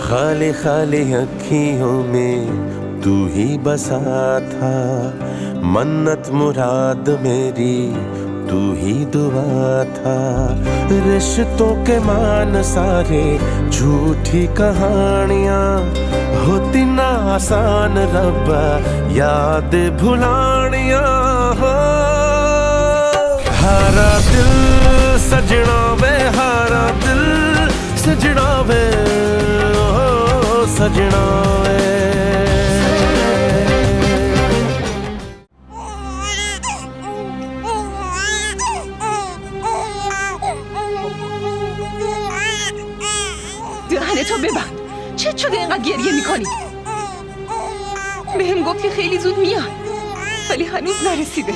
खाली खाली अखियों में तू ही बसा था, मन्नत मुराद मेरी तू ही दुआ था। रिश्तों के मान सारे झूठी कहानियां, होती ना आसान रब्बा याद भुलानियां। हो हारा दिल सजना वे, हारा दिल सजना वे, ओ सजना वे। دهنتو ببند. چه شده اینقدر گریه میکنی؟ بهم گفتی خیلی زود میاد ولی هنوز نرسیده.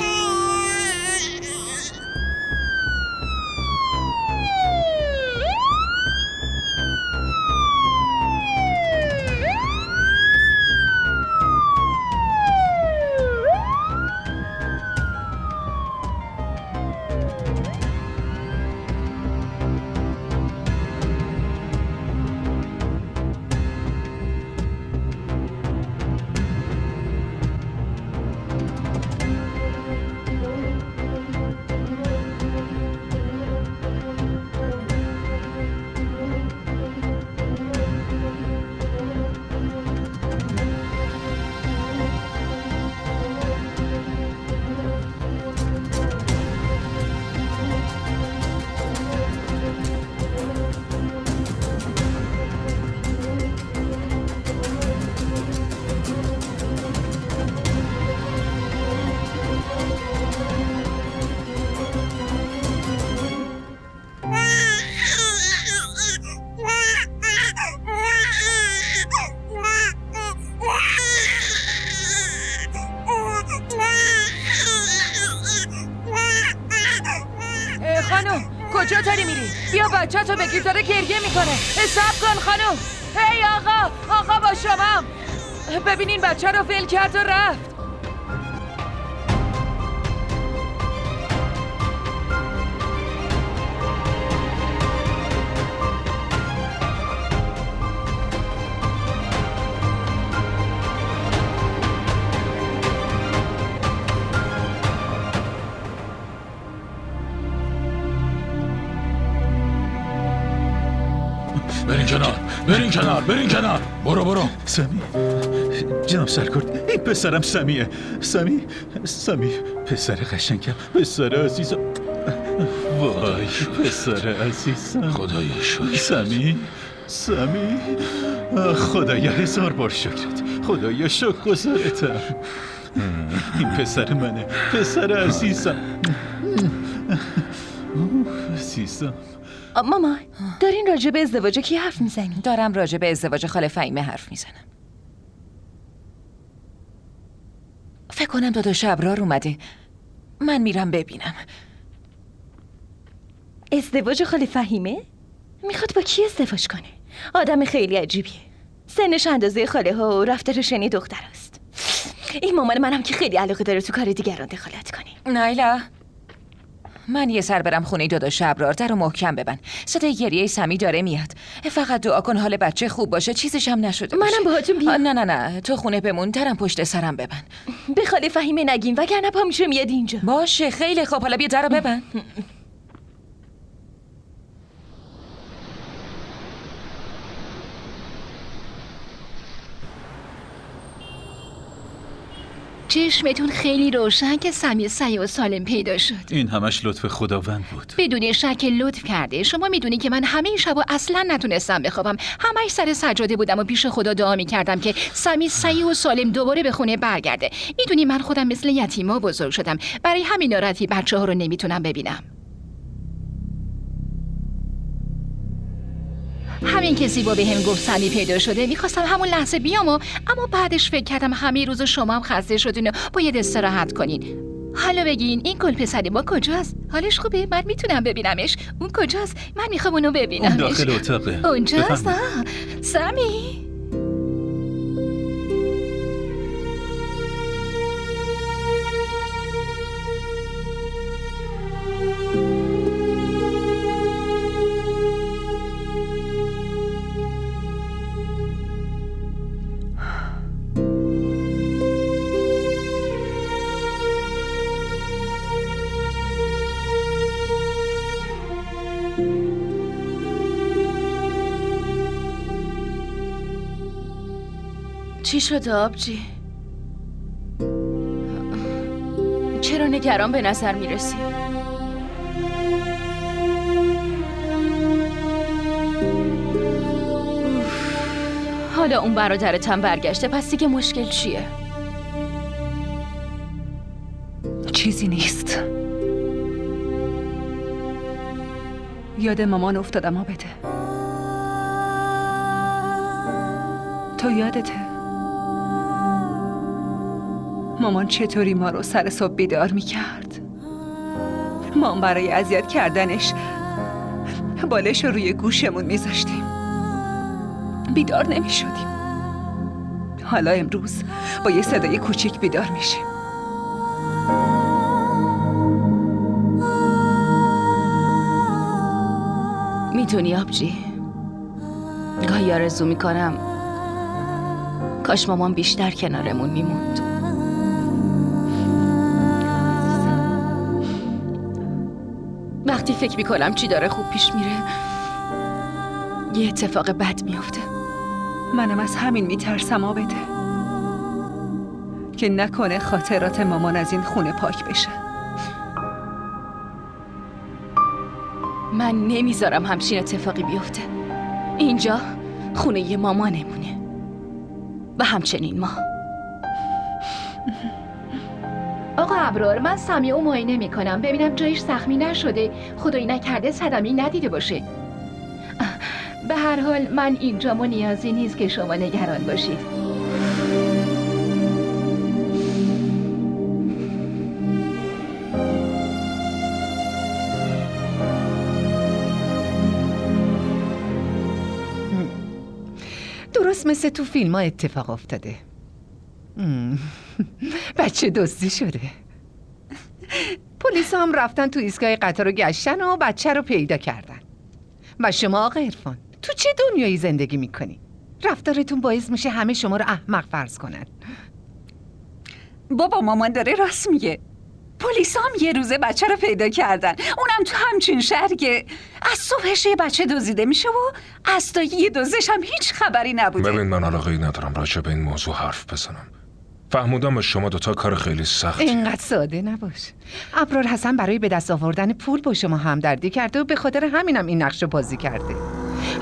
کجا داری میری؟ بیا بچه تو بگیر، داره گریه میکنه. صبر کن خانم. هی آقا با شما. ببینین بچه رو ول کرد و رفت. برین کنار. برو. سمی، جناب سرکرد، این پسرم سمیه. سمی پسر قشنگم، پسر عزیزم. وای پسر عزیزم، خدایا شکر. سمی خدایا 1000 بار شکرت، خدایا شکر گذارتم. این پسر منه، پسر عزیزم. عزیزم. ماما دارین راجع به ازدواج کی حرف میزنی؟ دارم راجع به ازدواج خاله فهیمه حرف میزنم. فکر کنم داداش ابرار اومده. من میرم ببینم. ازدواج خاله فهیمه؟ میخواد با کی ازدواج کنه؟ آدم خیلی عجیبیه. سنش اندازه خاله ها و رفتارش شنی دختر است. این مامان منم که خیلی علاقه داره تو کار دیگران دخالت کنی. نایلا، من یه سر برم خونه داداش ابرار، در رو محکم ببند. صدای گریه سمی داره میاد. فقط دعا کن حال بچه خوب باشه، چیزش هم نشده باشه. منم باهاتون بیام. نه تو خونه بمون، درم پشت سرم ببند. به خاله فهیمه نگیم وگرنه پا میشه میاد اینجا. باشه خیلی خوب، حالا بیا در رو ببند. چشمتون خیلی روشن که سمی سعی و سالم پیدا شد. این همش لطف خداوند بود. بدون شک لطف کرده. شما میدونی که من همه این شب اصلا نتونستم بخوابم. همش سر سجاده بودم و پیش خدا دعا میکردم که سمی سعی و سالم دوباره به خونه برگرده. میدونی من خودم مثل یتیما بزرگ شدم. برای همین ناراحتی بچه‌ها رو نمیتونم ببینم. همین که زیبا بهم گفت سمی پیدا شده میخواستم همون لحظه بیام اما بعدش فکر کردم همه روز شما هم خسته شدین و باید استراحت کنین. حالا بگین این گل پسر ما کجاست؟ حالش خوبه؟ من میتونم ببینمش؟ اون کجاست؟ من میخوام اونو ببینمش. اون داخل اتاقه. اونجاست؟ سمی چی شد آبجی؟ چرا نگران به نظر میرسی؟ حالا اون برادرت هم برگشته، پس دیگه مشکل چیه؟ چیزی نیست. یاد مامان افتادم بده. تو یادته مامان چطوری ما رو سر صبح بیدار میکرد؟ ما برای اذیت کردنش بالش رو روی گوشمون میذاشتیم، بیدار نمیشدیم. حالا امروز با یه صدای کوچیک بیدار میشیم. میدونی آبجی، گاهی آرزو میکنم کاش مامان بیشتر کنارمون میموند. وقتی فکر میکنم چی داره خوب پیش میره، یه اتفاق بد میفته. منم از همین میترسم بده که نکنه خاطرات مامان از این خونه پاک بشه. من نمیذارم همچین اتفاقی بیفته. اینجا خونه ی مامانمونه و همچنین ما. آقا ابرار، من سمیع رو معاینه میکنم ببینم جایش زخمی نشده، خدایی نکرده صدمه‌ای ندیده باشه. به هر حال من اینجام و نیازی نیست که شما نگران باشید. درست مثل تو فیلم ها اتفاق افتاده. بچه دزدی شده. پلیس هم رفتن تو ایستگاه قطار رو گشتن و بچه رو پیدا کردن. و شما آقا عرفان تو چه دنیایی زندگی میکنی؟ رفتارتون باعث میشه همه شما رو احمق فرض کنن. بابا مامان داره راست میگه. پلیس هم یه روزه بچه رو پیدا کردن، اونم تو همچین شهری که از صبحش یه بچه دزدیده میشه و از تا یه دزدش هم هیچ خبری نبوده. ببین من علاقه‌ای ندارم راجع به این موضوع حرف بزنم. فهمودم شما دوتا کار خیلی سختی. اینقدر ساده نباش. ابرار حسن برای به دست آوردن پول با شما همدردی کرده و به خاطر همینم این نقش رو بازی کرده.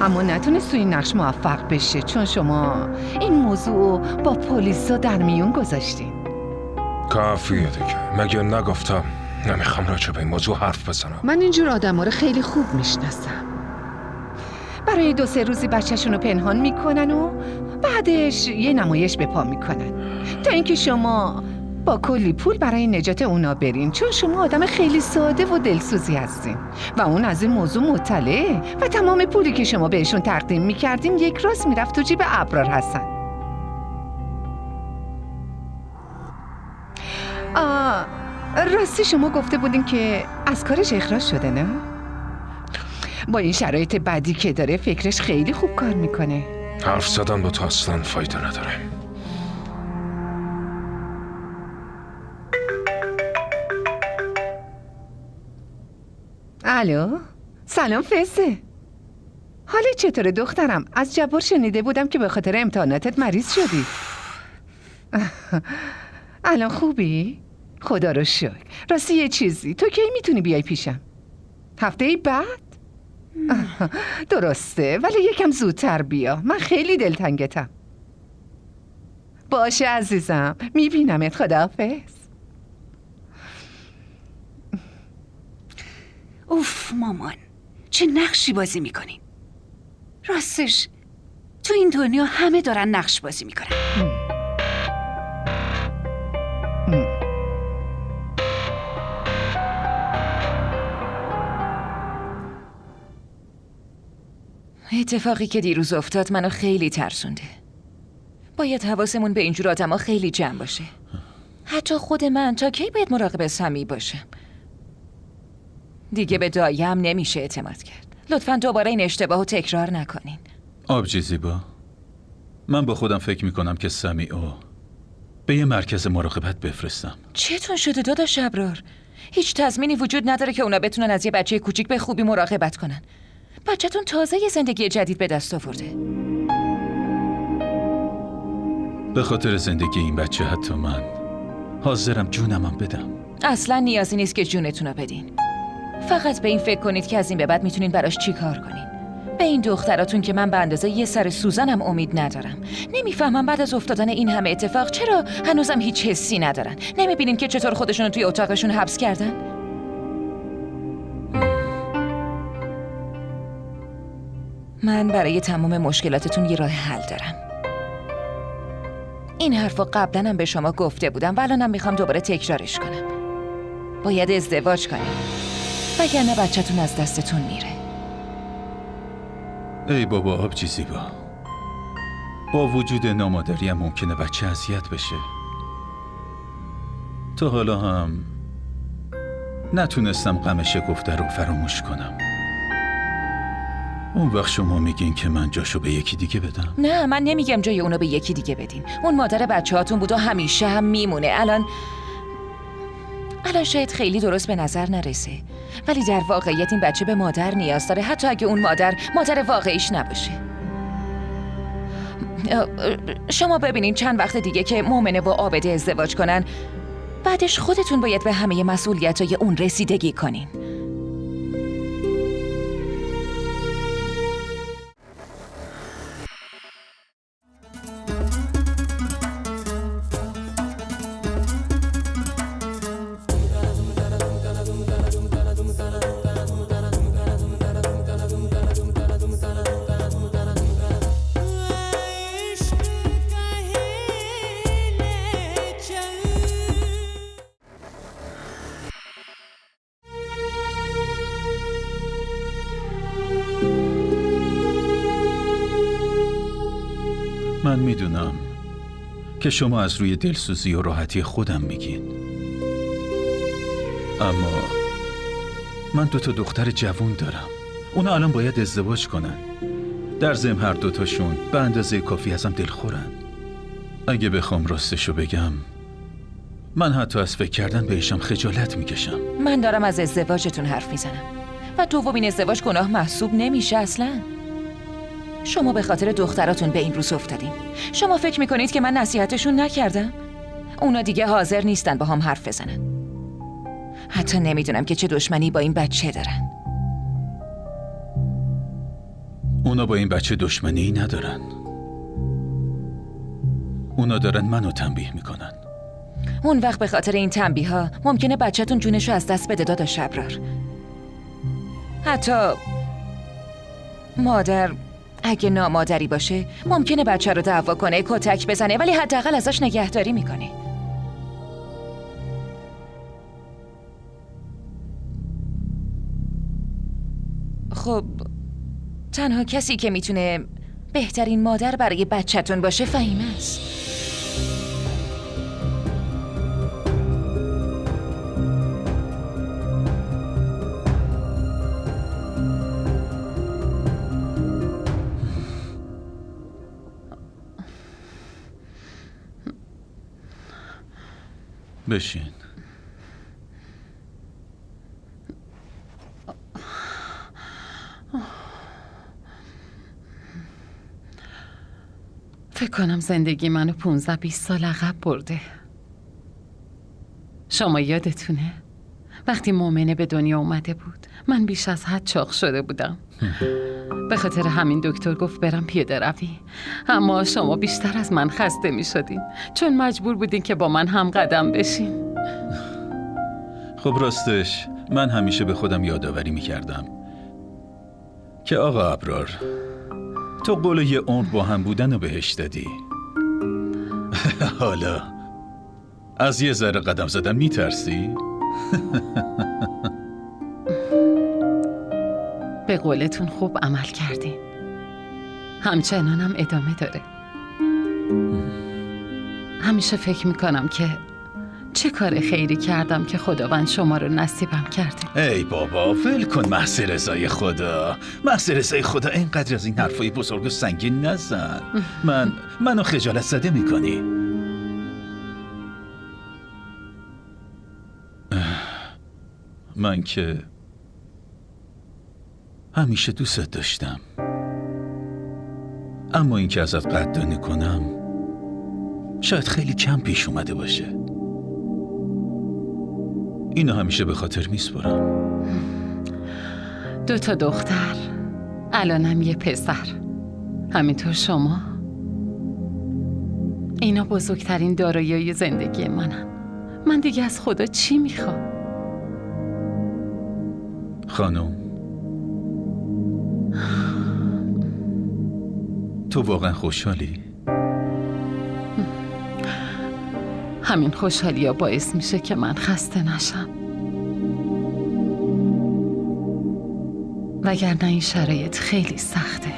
اما نتونست تو این نقش موفق بشه چون شما این موضوع با پلیسا در میون گذاشتین. کافیه دیگه. مگه نگفتم نمیخوام راجع به این موضوع حرف بزنم؟ من اینجور آدم‌ها رو خیلی خوب میشناسم. برای 2-3 روزی بچه‌شون رو پنهان میکنن و بعدش یه نمایش به پا میکنن تا اینکه شما با کلی پول برای نجات اونا برین، چون شما آدم خیلی ساده و دلسوزی هستین و اون از این موضوع مطلعه و تمام پولی که شما بهشون تقدیم میکردین یک راست میرفت تو جیب ابرار حسن. راستی شما گفته بودین که از کارش اخراج شده نه؟ با این شرایط بدی که داره فکرش خیلی خوب کار میکنه. حرف زدن با تو اصلا فایده نداره. الو، سلام فزه. حالت چطوره دخترم؟ از جبار شنیده بودم که به خاطر امتحاناتت مریض شدی. الان خوبی؟ خدا رو شکر. راستی یه چیزی، تو کی میتونی بیای پیشم؟ هفته بعد؟ درسته، ولی یکم زودتر بیا، من خیلی دلتنگتم. باشه عزیزم، میبینمت. خداحافظ. اوف مامان، چه نقشی بازی میکنین؟ راستش تو این دنیا همه دارن نقش بازی میکنن. اتفاقی که دیروز افتاد منو خیلی ترسونده. باید حواسمون به اینجور آدما خیلی جمع باشه. حتی خود من تا کی باید مراقب سمی باشم؟ دیگه به داییم نمیشه اعتماد کرد. لطفاً دوباره این اشتباهو تکرار نکنین. آبجی زیبا، من با خودم فکر میکنم که سمیعو به یه مرکز مراقبت بفرستم. چطور شده داداش ابرار؟ هیچ تضمینی وجود نداره که اونا بتونن از یه بچه کوچیک به خوبی مراقبت کنن. بچه‌تون تازه یه زندگی جدید به دست آورده. به خاطر زندگی این بچه حتی من حاضرم جونمم بدم. اصلا نیازی نیست که جونتون رو بدین. فقط به این فکر کنید که از این به بعد میتونین براش چی کار کنین. به این دختراتون که من به اندازه یه سر سوزنم امید ندارم. نمیفهمم بعد از افتادن این همه اتفاق چرا هنوزم هیچ حسی ندارن. نمیبینین که چطور خودشون رو توی اتاقشون حبس کردن؟ من برای تمام مشکلاتتون یه راه حل دارم. این حرفو قبلا هم به شما گفته بودم و الانم میخوام دوباره تکرارش کنم. باید ازدواج کنیم وگرنه بچه‌تون از دستتون میره. ای بابا آبجی زیبا، با وجود نامادری هم ممکنه بچه اذیت بشه. تا حالا هم نتونستم غم شکفته رو فراموش کنم. اون وقت شما میگین که من جاشو به یکی دیگه بدم؟ نه، من نمیگم جای اونو به یکی دیگه بدین. اون مادر بچه‌هاتون بود و همیشه هم میمونه. الان شاید خیلی درست به نظر نرسه، ولی در واقعیت این بچه به مادر نیاز داره، حتی اگه اون مادر واقعیش نباشه. شما ببینین چند وقت دیگه که مؤمنه با عابده ازدواج کنن، بعدش خودتون باید به همه مسئولیت‌های اون رسیدگی کنین. من میدونم که شما از روی دلسوزی و راحتی خودم میگین، اما من 2 دختر جوون دارم. اونا الان باید ازدواج کنن. در ضمن هر دوتاشون به اندازه کافی ازم دلخورن. اگه بخوام راستشو بگم، من حتی از فکر کردن بهشم خجالت میکشم. من دارم از ازدواجتون حرف میزنم و دومین ازدواج گناه محسوب نمیشه اصلا. شما به خاطر دختراتون به این روز افتادین. شما فکر میکنید که من نصیحتشون نکردم؟ اونا دیگه حاضر نیستن با هم حرف بزنن. حتی نمیدونم که چه دشمنی با این بچه دارن. اونا با این بچه دشمنی ندارن. اونا دارن منو تنبیه میکنن. اون وقت به خاطر این تنبیه ها ممکنه بچه‌تون جونشو از دست بده داداش ابرار. حتی مادر اگه نامادری باشه ممکنه بچه رو دعوا کنه، کتک بزنه، ولی حداقل ازش نگهداری میکنه. خب تنها کسی که میتونه بهترین مادر برای بچه‌تون باشه فهیمه است. بشین. فکر کنم زندگی منو 15-20 سال عقب برده. شما یادتونه؟ وقتی مؤمنه به دنیا اومده بود من بیش از حد چاق شده بودم. به خاطر همین دکتر گفت برم پیاده روی، اما شما بیشتر از من خسته می شدین چون مجبور بودین که با من هم قدم بشین. خب راستش من همیشه به خودم یادآوری میکردم که آقا ابرار، تو قول یه عمر با هم بودن رو بهش دادی. حالا از یه ذره قدم زدن میترسی؟ به قولتون خوب عمل کردین، همچنانم ادامه داره. همیشه فکر میکنم که چه کار خیری کردم که خداوند شما رو نصیبم کرده. ای بابا ول کن، محض رضای خدا، محض رضای خدا. اینقدر از این حرفای بزرگ و سنگین نزن. منو خجالت زده میکنی. من که همیشه دوستت داشتم، اما این که ازت قدردانی کنم شاید خیلی کم پیش اومده باشه. اینو همیشه به خاطر میسپرم. 2 دختر، الانم یه پسر، همینطور شما. اینا بزرگترین دارایی زندگی منم. من دیگه از خدا چی میخوام؟ خانم، تو واقعا خوشحالی؟ همین خوشحالی ها باعث میشه که من خسته نشم، وگرنه این شرایط خیلی سخته.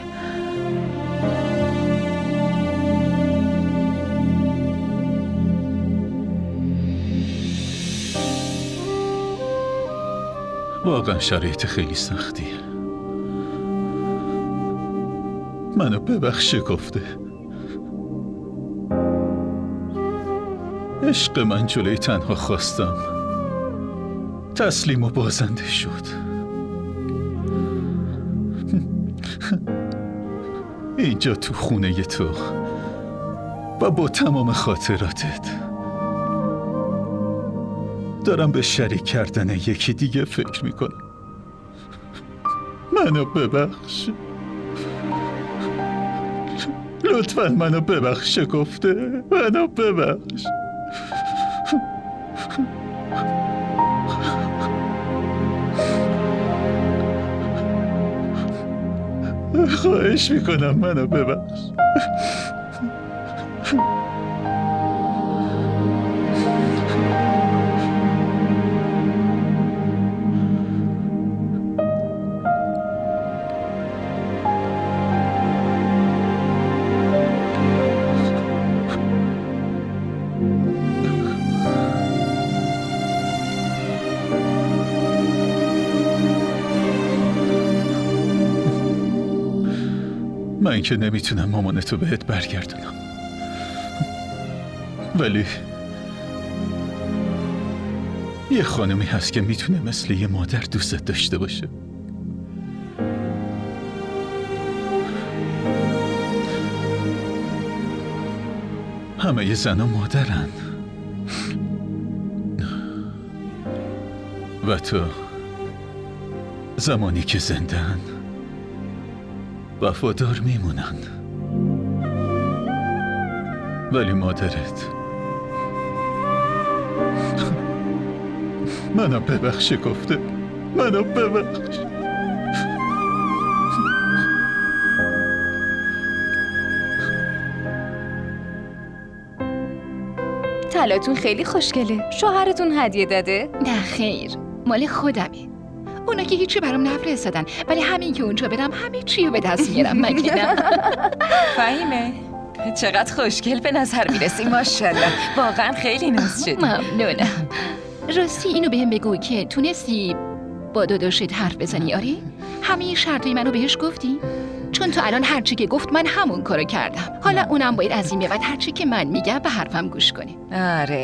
واقعا شرایط خیلی سختیه. منو ببخش شکفته. عشق من جلوی تنها خواستم تسلیم و بازنده شد. اینجا تو خونه تو و با تمام خاطراتت دارم به شریک کردن یکی دیگه فکر میکنم. منو ببخش، لطفاً منو ببخش شکفته، منو ببخش. خواهش میکنم منو ببخش. من که نمیتونم مامانتو بهت برگردونم، ولی یه خانمی هست که میتونه مثل یه مادر دوستت داشته باشه. همه ی زنها مادرن و تو زمانی که زنده‌ان وفادار میمونن، ولی مادرت منو ببخش گفته، منو ببخش. طلاتون خیلی خوشگله. شوهرتون هدیه داده؟ نه خیر، مال خودمه. اونا که هیچی برام نفرستادن، ولی همین که اونجا برم همه چی رو به دست میارم. مگه نه؟ فهیمه چقدر خوشگل به نظر میرسی. ماشاءالله، واقعا خیلی ناز شدی. ممنونم. راستی اینو بهم بگو که تونستی با داداشت حرف بزنی؟ آره؟ همه شرطای منو بهش گفتی؟ چون تو الان هرچی که گفت من همون کارو کردم. حالا اونم باید از این به بعد هرچی که من میگم به حرفم گوش کنی.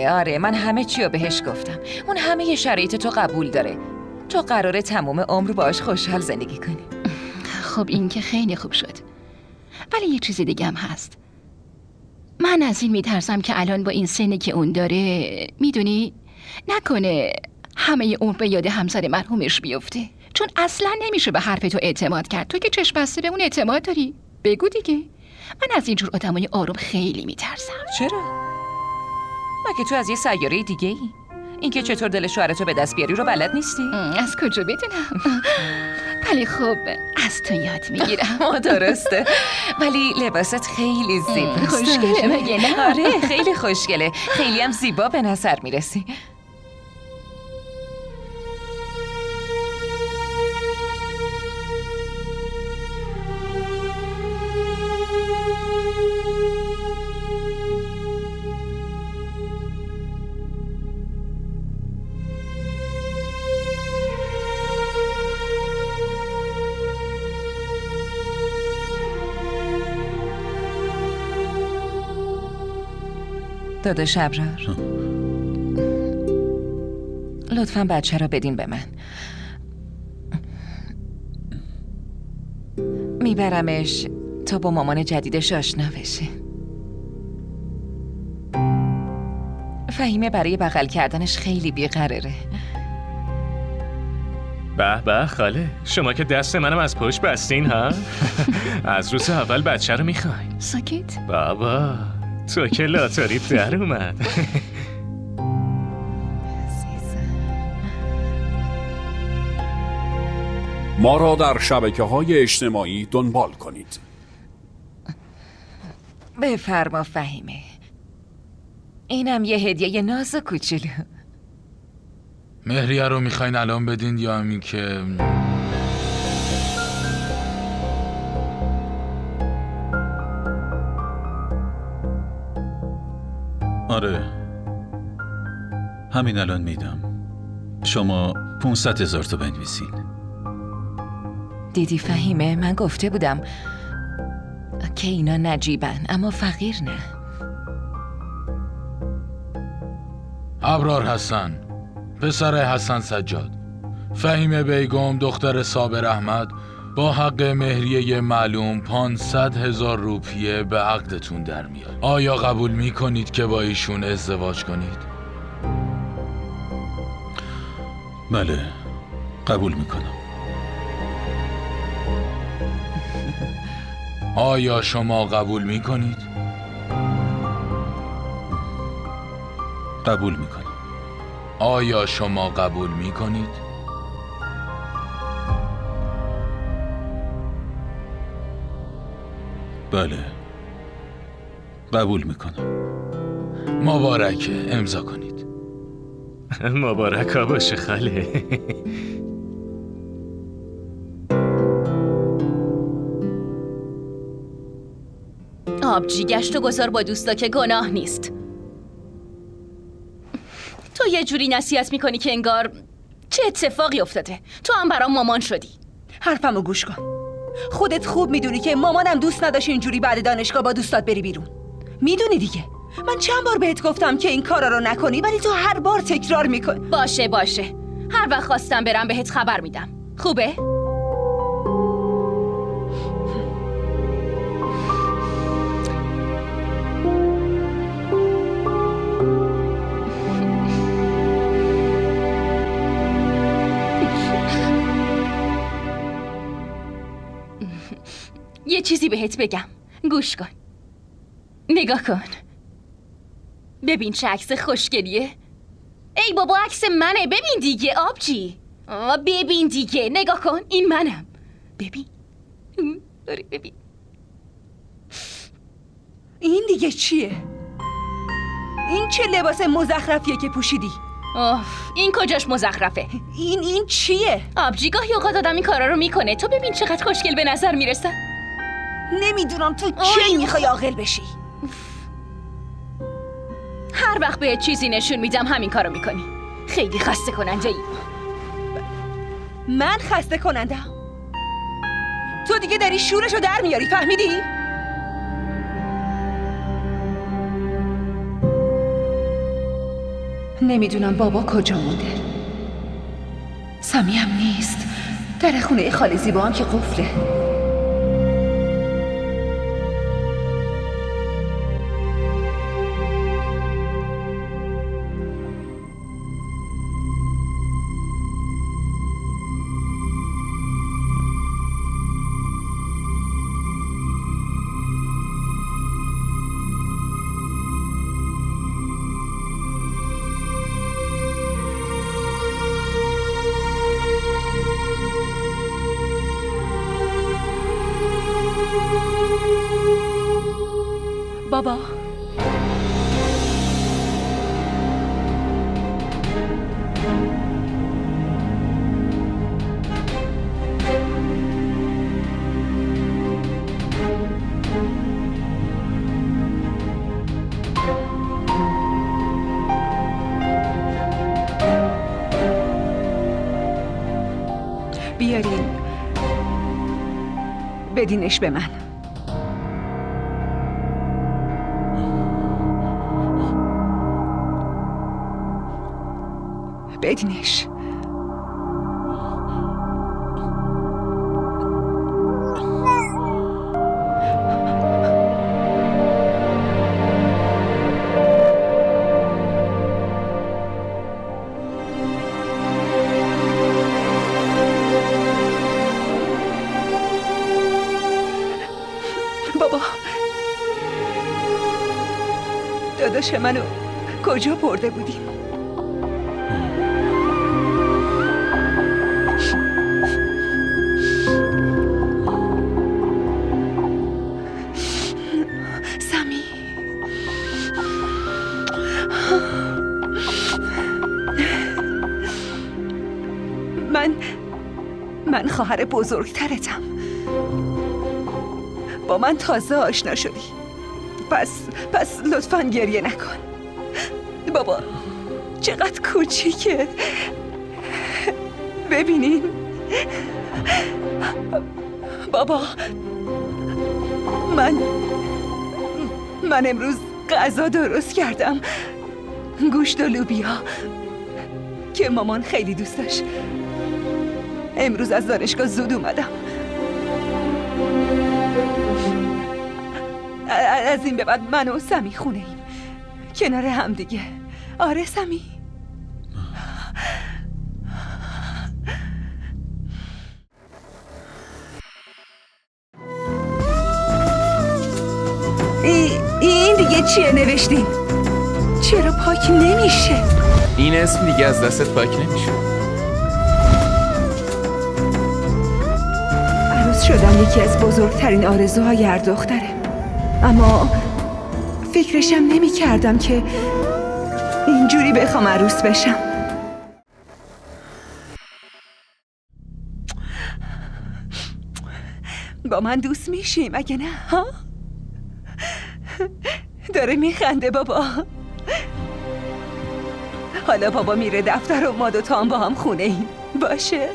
آره من همه چی رو بهش گفتم. اون همه شرایط تو قبول داره. تو قراره تمام عمر باهاش خوشحال زندگی کنی. خب این که خیلی خوب شد، ولی یه چیز دیگه هم هست. من از این میترسم که الان با این سنی که اون داره، میدونی، نکنه همه عمر به یاد همسر مرحومش بیفته. چون اصلا نمیشه به حرف تو اعتماد کرد. تو که چشم بسته به اون اعتماد داری. بگو دیگه. من از اینجور آدمای آروم خیلی میترسم. چرا؟ مگه تو از یه سیاره دیگه ای؟ اینکه چطور دل شوهرتو به دست بیاری رو بلد نیستی؟ از کجا بدونم؟ ولی خب از تو یاد میگیرم. درسته، ولی لباست خیلی زیباست. خوشگله مگه نه؟ آره خیلی خوشگله، خیلی هم زیبا به نظر میرسی. داداش ابرار، لطفاً بچه را بدین به من. میبرمش تا با مامان جدیدش آشنا بشه. فهیمه برای بغل کردنش خیلی بیقراره. به به خاله، شما که دست منم از پشت بستین ها. از روز اول بچه رو میخواین. ساکت. بابا تو که لاتاریت در اومد. ما را در شبکه‌های اجتماعی دنبال کنید. بفرما فهیمه. اینم یه هدیه ناز و کوچولو. مهریه رو میخواین الان بدین یا همین که آره همین الان میدم. شما 500,000 تا بنویسین. دیدی فهیمه، من گفته بودم که اینا نجیبن اما فقیر نه. ابرار حسن، پسر حسن سجاد، فهیمه بیگم دختر صابر احمد با حق مهریه معلوم 500,000 روپیه به عقدتون در میاد. آیا قبول میکنید که با ایشون ازدواج کنید؟ بله قبول میکنم. آیا شما قبول میکنید؟ قبول میکنم. آیا شما قبول میکنید؟ بله قبول میکنم. مبارکه، امضا کنید. مبارکا باشه خاله. آبجی گشت و گذار با دوستا که گناه نیست. تو یه جوری نصیحت میکنی که انگار چه اتفاقی افتاده. تو هم برام مامان شدی. حرفمو گوش کن. خودت خوب میدونی که مامانم دوست نداشت اینجوری بعد دانشگاه با دوستات بری بیرون. میدونی دیگه من چند بار بهت گفتم که این کارا رو نکنی ولی تو هر بار تکرار میکنی. باشه هر وقت خواستم برم بهت خبر میدم. خوبه؟ یه چیزی بهت بگم. گوش کن. نگاه کن. ببین چه عکس خوشگلیه. ای بابا عکس منه. ببین دیگه آبجی. ببین دیگه. نگاه کن. این منم. ببین. داری ببین. این دیگه چیه؟ این چه لباس مزخرفیه که پوشیدی؟ این کجاش مزخرفه؟ این چیه؟ آبجی گاهی اوقات آدم این کارا رو میکنه. تو ببین چقدر خوشگل به نظر میرسه. نمیدونم تو کی میخوای عاقل بشی. هر وقت بهت چیزی نشون میدم همین کارو میکنی. خیلی خسته کننده ای. من خسته کننده؟ تو دیگه داری شورشو در میاری. فهمیدی؟ نمیدونم بابا کجا مونده. سمی هم نیست. در خونه خاله زیبا هم که قفله. بابا بیارین بدینش به من. بدینش. داداش منو کجا برده بودیم؟ سمی، من خواهر بزرگترتم. با من تازه آشنا شدی. پس لطفاً گریه نکن. بابا چقدر کوچیکه. ببینین بابا، من امروز غذا درست کردم، گوشت و لوبیا که مامان خیلی دوست داشت. امروز از دانشگاه زود اومدم. از این به بعد من و سمی خونه ایم، کنار هم دیگه. آره سمی. این دیگه چیه نوشتین؟ چرا پاک نمیشه؟ این اسم دیگه از دستت پاک نمیشه. عروس شدم یکی از بزرگترین آرزوهای هر دختره، اما فکرشم نمی کردم که اینجوری بخوام عروس بشم. با من دوست میشیم اگه نه؟ ها؟ داره میخنده بابا. حالا بابا میره دفتر و ما دوتا هم با هم خونه ایم. باشه؟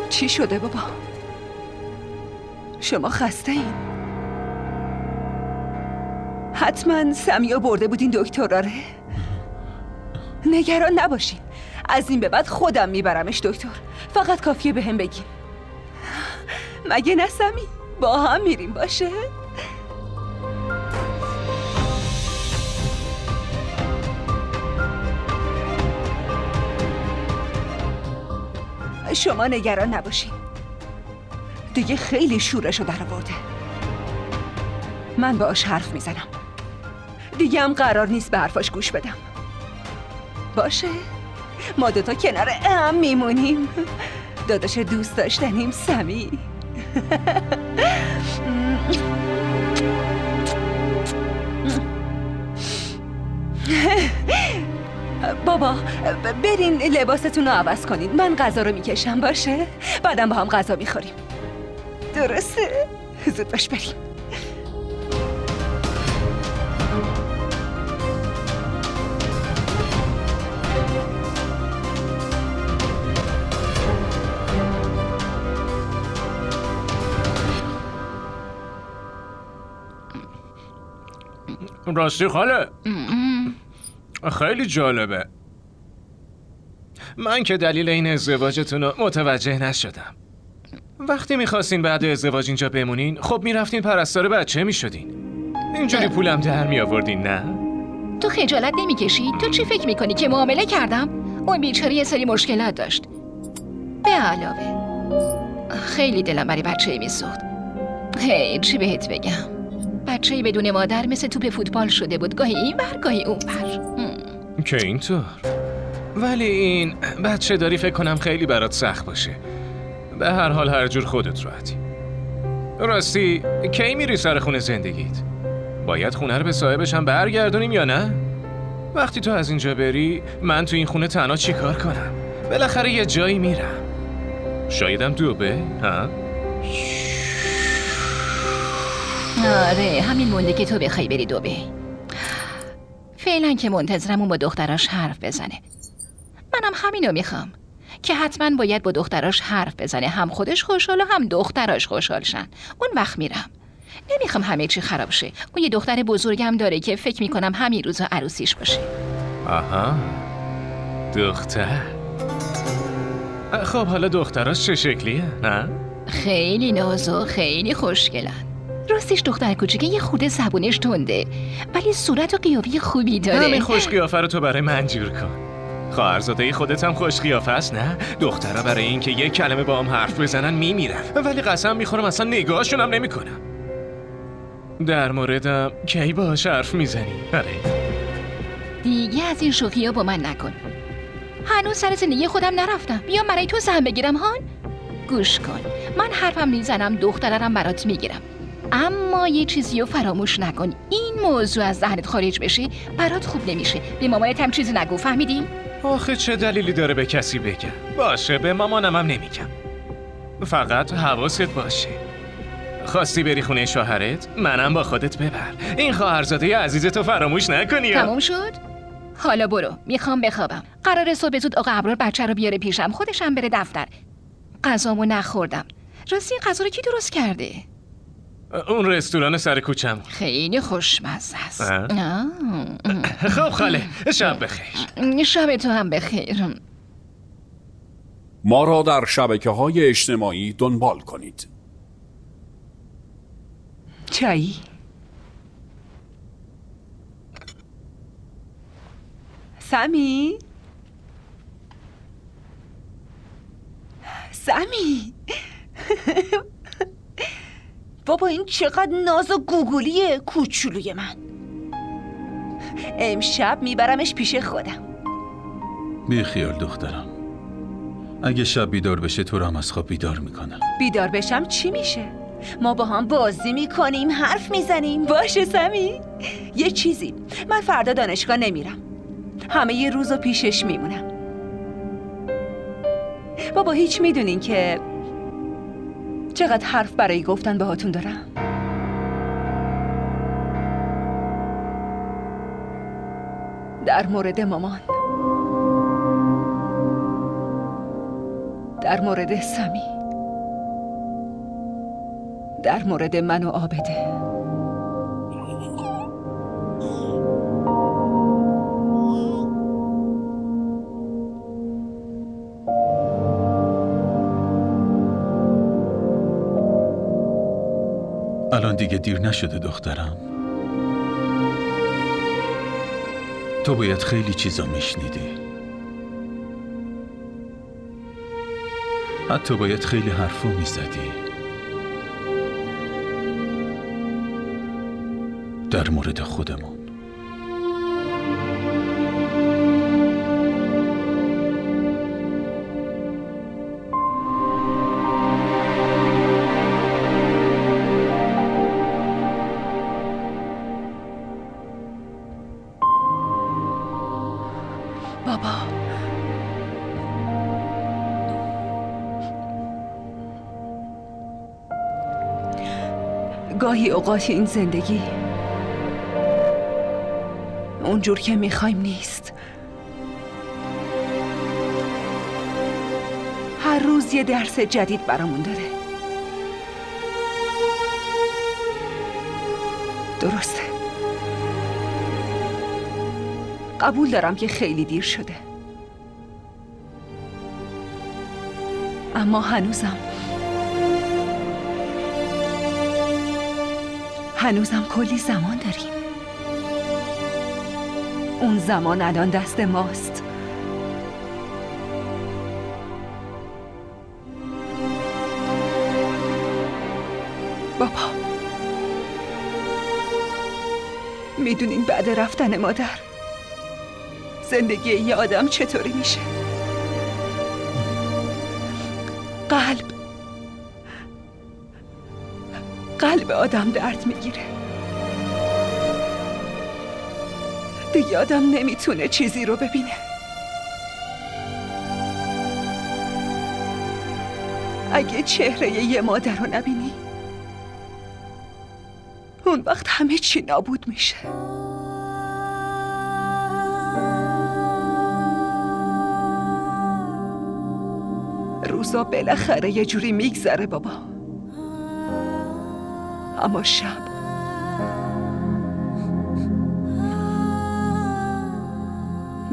چی شده بابا؟ شما خسته این؟ حتما سمیو برده بودین دکتراره؟ نگران نباشین، از این به بعد خودم میبرمش دکتر. فقط کافیه بهم بگین. مگه نه سمی؟ با هم میریم باشه؟ شما نگران نباشین، دیگه خیلی شورشو در آورده. من باهاش حرف میزنم، دیگه هم قرار نیست به حرفاش گوش بدم. باشه؟ ما دوتا کنار هم میمونیم. داداش دوست داشتنیم سمی. بابا برین لباستون رو عوض کنین، من غذا رو میکشم. باشه؟ بعدم با هم غذا میخوریم. درسته؟ زود باش بریم. راستی خاله خیلی جالبه. من که دلیل این ازدواجتون رو متوجه نشدم. وقتی میخواستین بعد ازدواج اینجا بمونین، خب میرفتین پرستار بچه میشدین. اینجوری پولم در میآوردین نه؟ تو خجالت نمیکشی؟ تو چی فکر میکنی که معامله کردم؟ اون بیچاره یه سری مشکلات داشت. به علاوه خیلی دلم برای بچه‌ای میسوخت. هی چی بهت بگم؟ بچه‌ای بدون مادر مثل توپ فوتبال شده بود، گاهی این بر گاهی اون بر. که اینطور؟ ولی این بچه داری فکر کنم خیلی برات سخت باشه. به هر حال هر جور خودت راحتی. راستی کی میری سر خونه زندگیت؟ باید خونه رو به صاحبش هم برگردونیم یا نه؟ وقتی تو از اینجا بری من تو این خونه تنها چی کار کنم؟ بالاخره یه جایی میرم. شایدم دوبه ها؟ آره همین مونده که تو بخوای بری دوبه. فعلا که منتظرم اون با دختراش حرف بزنه. منم همینو میخوام که حتما باید با دختراش حرف بزنه، هم خودش خوشحال و هم دختراش خوشحال شن. اون وقت میرم. نمیخوام همه چی خراب شه. اون یه دختر بزرگم داره که فکر میکنم همین روزا عروسیش باشه. آها دختر. خب حالا دختراش چه شکلیه نه؟ خیلی نازو، خیلی خوشگلن. راستش دختر کوچیکه یه خورده زبونش تنده، ولی صورت و قیافه خوبی داره. همین خوش قیافه رو تو برای من جور کن. خواهرزاده خودت هم خوش قیافه است نه؟ دخترها برای این که یک کلمه با هم حرف بزنن میمیرن، ولی قسم میخورم اصلا نگاهشون هم نمیکنم. در موردم کی باهاش حرف میزنی؟ آره. دیگه از این شوخی ها با من نکن. هنوز سر زندگی خودم نرفتم. بیا برای تو سهم بگیرم هان. گوش کن، من حرفم میزنم، دخترم برات میگیرم، اما یه چیزی رو فراموش نکن. این موضوع از ذهنت خارج بشه برات خوب نمیشه. به مامانت هم چیزی نگو، فهمیدی؟ آخه چه دلیلی داره به کسی بگم؟ باشه، به مامانم هم نمیگم. فقط حواست باشه. خواستی بری خونه شوهرت؟ منم با خودت ببر. این خواهرزاده عزیزتو فراموش نکنی. تموم شد؟ حالا برو، میخوام بخوابم. قراره صبح زود آقا ابرار بچه رو بیاره پیشم، خودشم بره دفتر. غذامو نخوردم. راستی این غذا رو کی درست کرده؟ اون رستوران سر کوچم. خیلی خوشمزه است. خب خاله، شب بخیر. شب تو هم بخیر. ما را در شبکه‌های اجتماعی دنبال کنید. چایی؟ سمی؟ سمی؟ بابا این چقدر ناز و گوگولیه کوچولوی من. امشب میبرمش پیش خودم. بی خیال دخترم، اگه شب بیدار بشه تو رو هم از خواب بیدار میکنم. بیدار بشم چی میشه؟ ما با هم بازی میکنیم، حرف میزنیم. باشه سمی؟ یه چیزی، من فردا دانشگاه نمیرم، همه یه روزو پیشش میمونم. بابا هیچ میدونین که چقدر حرف برای گفتن باهاتون دارم. در مورد مامان، در مورد سمی، در مورد من و عابده. الان دیگه دیر نشده دخترم. تو باید خیلی چیزا میشنیدی، حتی باید خیلی حرفا میزدی در مورد خودمون. بابا گاهی اوقات این زندگی اونجور که میخوایم نیست. هر روز یه درس جدید برامون داره. درسته، قبول دارم که خیلی دیر شده، اما هنوزم کلی زمان داریم. اون زمان الان دست ماست. بابا میدونین بعد رفتن مادر زندگی یه آدم چطوری میشه؟ قلب آدم درد میگیره. دیگه آدم نمیتونه چیزی رو ببینه. اگه چهره یه مادر رو نبینی، اون وقت همه چی نابود میشه. روزا بالاخره یه جوری میگذره بابا، اما شب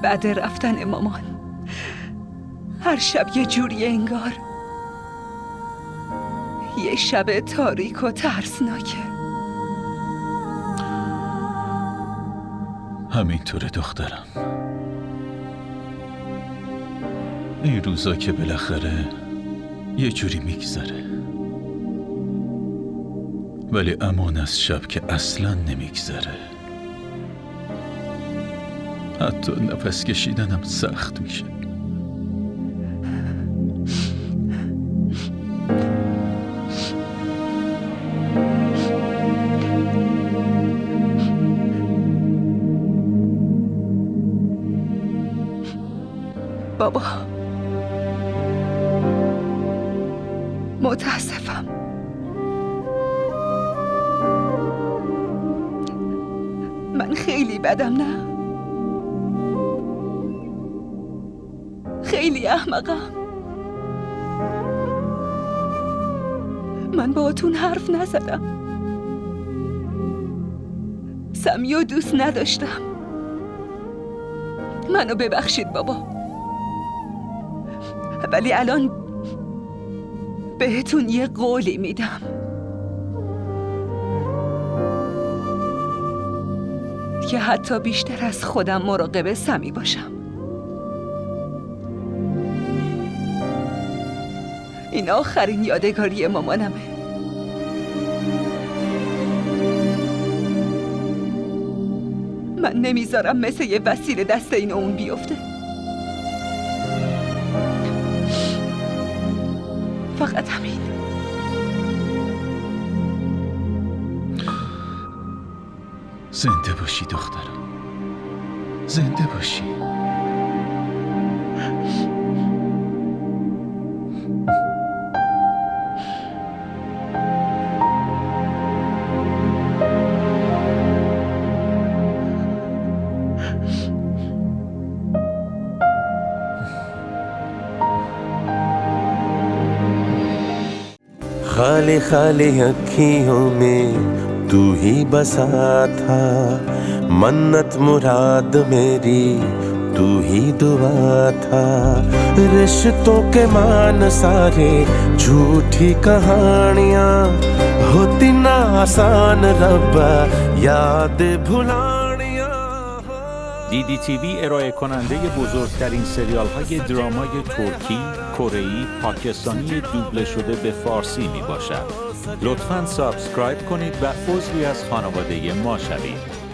بعد رفتن مامان هر شب یه جوری انگار یه شب تاریک و ترسناکه. همینطوره دخترم. این روزا که بالاخره یه جوری میگذره. ولی امان از شب که اصلا نمیگذره. حتی نفس کشیدنم سخت میشه. بابا، متاسفم. من خیلی بدم، نه؟ خیلی احمقم. من باهاتون حرف نزدم. سمیو دوست نداشتم. منو ببخشید بابا. ولی الان بهتون یه قولی میدم که حتی بیشتر از خودم مراقب سمی باشم. این آخرین یادگاری مامانمه. من نمیذارم مثل یه وسیله دست این اون بیفته. فقط همین. زنده باشی دخترم، زنده باشی. खाली खाली अखियों में तू ही बसा था, मन्नत मुराद मेरी तू ही दुआ था। रिश्तों के मान सारे झूठी कहानियाँ, होती ना आसान रब्बा याद भुलानियाँ। DDTV ارائه کننده بزرگترین سریال های درامای ترکی، کره‌ای، پاکستانی دوبله شده به فارسی می باشد. لطفاً سابسکرایب کنید و عضوی از خانواده ما شوید.